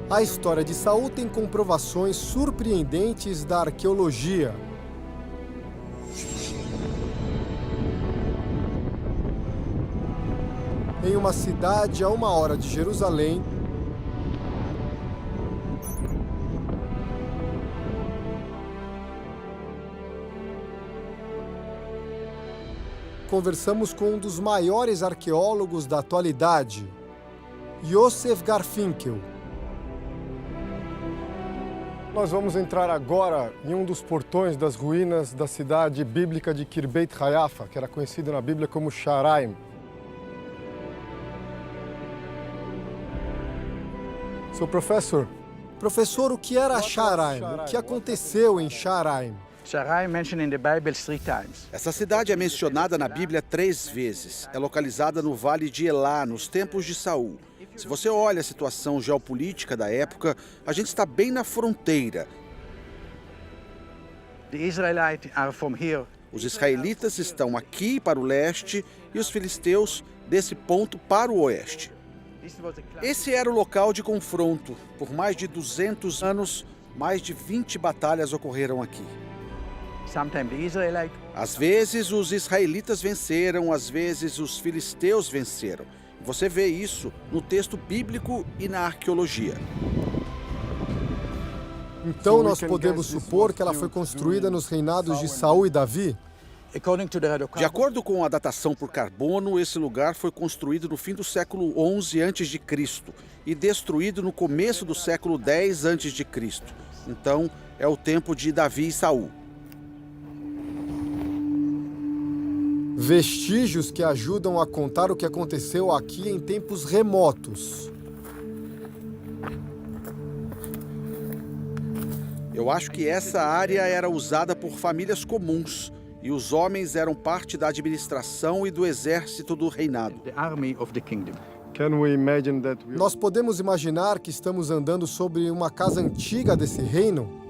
A história de Saul tem comprovações surpreendentes da arqueologia. Em uma cidade a 1 hora de Jerusalém, conversamos com um dos maiores arqueólogos da atualidade, Yosef Garfinkel. Nós vamos entrar agora em um dos portões das ruínas da cidade bíblica de Kirbeit Haifa, que era conhecida na Bíblia como Sharaim. So, professor, o que era Sharaim? O que aconteceu em Sharaim? Essa cidade é mencionada na Bíblia 3 vezes. É localizada no Vale de Elá, nos tempos de Saul. Se você olha a situação geopolítica da época, a gente está bem na fronteira. Os israelitas estão aqui para o leste e os filisteus desse ponto para o oeste. Esse era o local de confronto. Por mais de 200 anos, mais de 20 batalhas ocorreram aqui. Às vezes os israelitas venceram, às vezes os filisteus venceram. Você vê isso no texto bíblico e na arqueologia. Então nós podemos supor que ela foi construída nos reinados de Saul e Davi? De acordo com a datação por carbono, esse lugar foi construído no fim do século XI a.C. e destruído no começo do século X a.C. Então, é o tempo de Davi e Saul. Vestígios que ajudam a contar o que aconteceu aqui em tempos remotos. Eu acho que essa área era usada por famílias comuns e os homens eram parte da administração e do exército do reinado. Nós podemos imaginar que estamos andando sobre uma casa antiga desse reino?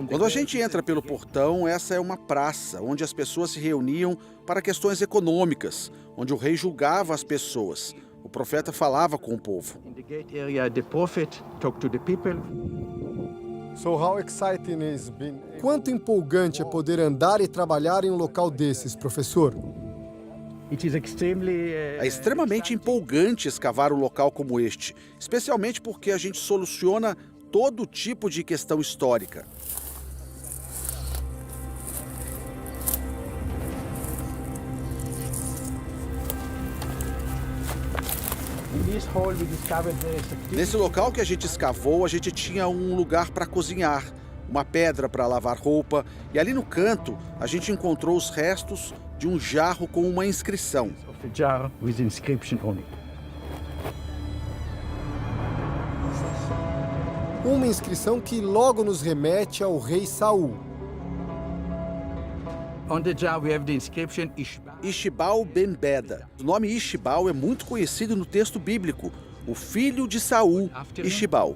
Quando a gente entra pelo portão, essa é uma praça onde as pessoas se reuniam para questões econômicas, onde o rei julgava as pessoas. O profeta falava com o povo. Quanto empolgante é poder andar e trabalhar em um local desses, professor? É extremamente empolgante escavar um local como este, especialmente porque a gente soluciona todo tipo de questão histórica. Nesse local que a gente escavou, a gente tinha um lugar para cozinhar, uma pedra para lavar roupa, e ali no canto a gente encontrou os restos de um jarro com uma inscrição. Uma inscrição que logo nos remete ao rei Saul. Ishbal ben Beda. O nome Ishbal é muito conhecido no texto bíblico. O filho de Saul, Ishbal.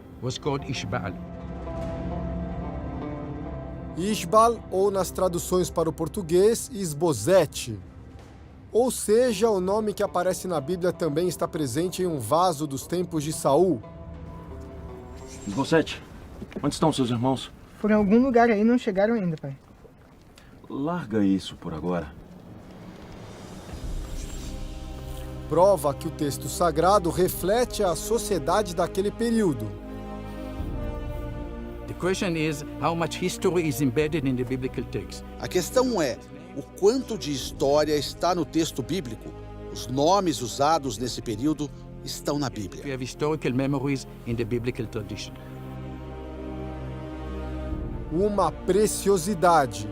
Ishbal, ou nas traduções para o português, Isbosete. Ou seja, o nome que aparece na Bíblia também está presente em um vaso dos tempos de Saul. Isbosete, onde estão seus irmãos? Por algum lugar aí, não chegaram ainda, pai. Larga isso por agora. Prova que o texto sagrado reflete a sociedade daquele período. A questão é, o quanto de história está no texto bíblico? Os nomes usados nesse período estão na Bíblia. Uma preciosidade.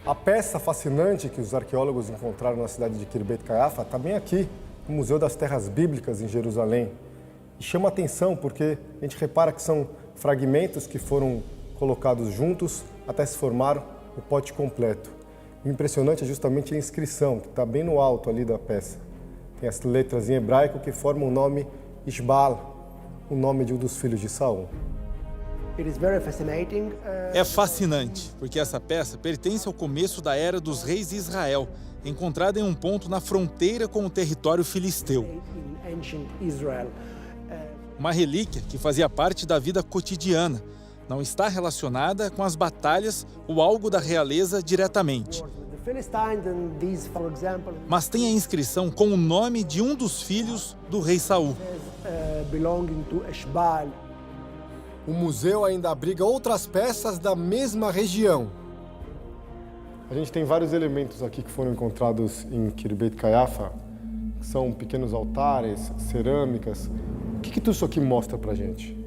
A peça fascinante que os arqueólogos encontraram na cidade de Kirbeit Haifa está bem aqui, no Museu das Terras Bíblicas, em Jerusalém. E chama a atenção porque a gente repara que são fragmentos que foram colocados juntos até se formar o pote completo. O impressionante é justamente a inscrição, que está bem no alto ali da peça. Tem as letras em hebraico que formam o nome Ishbal, o nome de um dos filhos de Saul? É fascinante, porque essa peça pertence ao começo da Era dos Reis de Israel, encontrada em um ponto na fronteira com o território filisteu. Uma relíquia que fazia parte da vida cotidiana, não está relacionada com as batalhas ou algo da realeza diretamente. Mas tem a inscrição com o nome de um dos filhos do rei Saul. O museu ainda abriga outras peças da mesma região. A gente tem vários elementos aqui que foram encontrados em Khirbet Qeiyafa, que são pequenos altares, cerâmicas. O que tudo isso aqui mostra pra gente?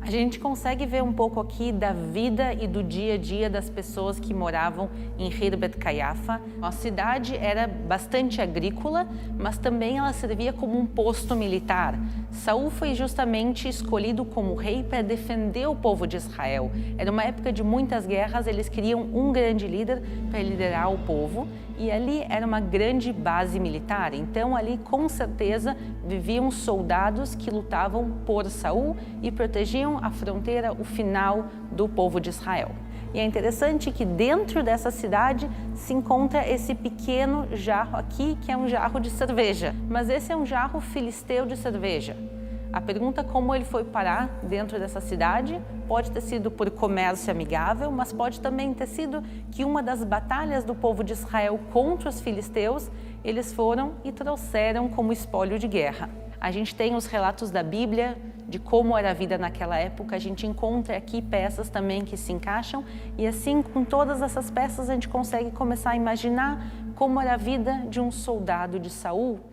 A gente consegue ver um pouco aqui da vida e do dia a dia das pessoas que moravam em Khirbet Qeiyafa. A cidade era bastante agrícola, mas também ela servia como um posto militar. Saul foi justamente escolhido como rei para defender o povo de Israel. Era uma época de muitas guerras, eles queriam um grande líder para liderar o povo. E ali era uma grande base militar, então ali com certeza viviam soldados que lutavam por Saul e protegiam a fronteira, o final do povo de Israel. E é interessante que dentro dessa cidade se encontra esse pequeno jarro aqui, que é um jarro de cerveja, mas esse é um jarro filisteu de cerveja. A pergunta como ele foi parar dentro dessa cidade pode ter sido por comércio amigável, mas pode também ter sido que uma das batalhas do povo de Israel contra os filisteus, eles foram e trouxeram como espólio de guerra. A gente tem os relatos da Bíblia de como era a vida naquela época, a gente encontra aqui peças também que se encaixam e assim com todas essas peças a gente consegue começar a imaginar como era a vida de um soldado de Saul